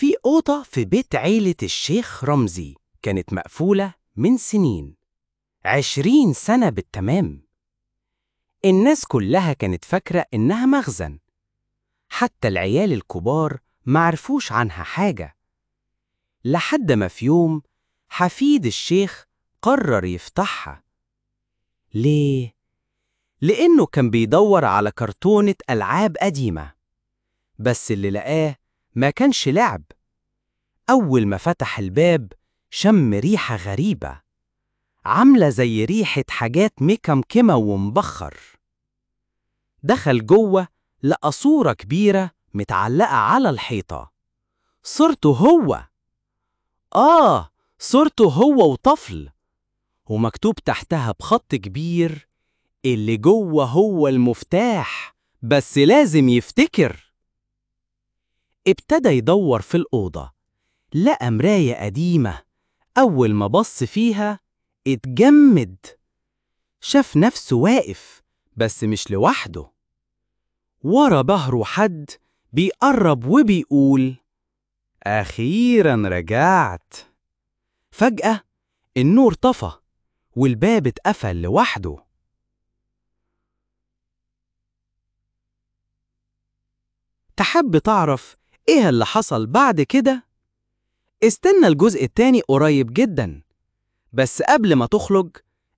في أوضة في بيت عيلة الشيخ رمزي كانت مقفولة من سنين، 20 سنة بالتمام. الناس كلها كانت فاكرة إنها مخزن، حتى العيال الكبار معرفوش عنها حاجة، لحد ما في يوم حفيد الشيخ قرر يفتحها. ليه؟ لأنه كان بيدور على كرتونة ألعاب قديمة، بس اللي لقاه ما كانش لعب. أول ما فتح الباب شم ريحة غريبة، عاملة زي ريحة حاجات مكمكمة ومبخر. دخل جوه لقى صورة كبيرة متعلقة على الحيطة، صورته هو. صورته هو وطفل، ومكتوب تحتها بخط كبير: اللي جوه هو المفتاح، بس لازم يفتكر. ابتدى يدور في الأوضة، لقى مراية قديمة. أول ما بص فيها اتجمد، شاف نفسه واقف بس مش لوحده، ورا ظهره حد بيقرب وبيقول: أخيراً رجعت. فجأة النور طفى والباب اتقفل لوحده. تحب تعرف إيه اللي حصل بعد كده؟ استنى الجزء التاني قريب جداً. بس قبل ما تخرج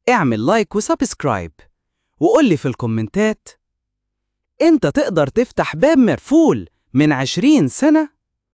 اعمل لايك وسبسكرايب، وقولي في الكومنتات: انت تقدر تفتح باب مقفول من 20 سنة؟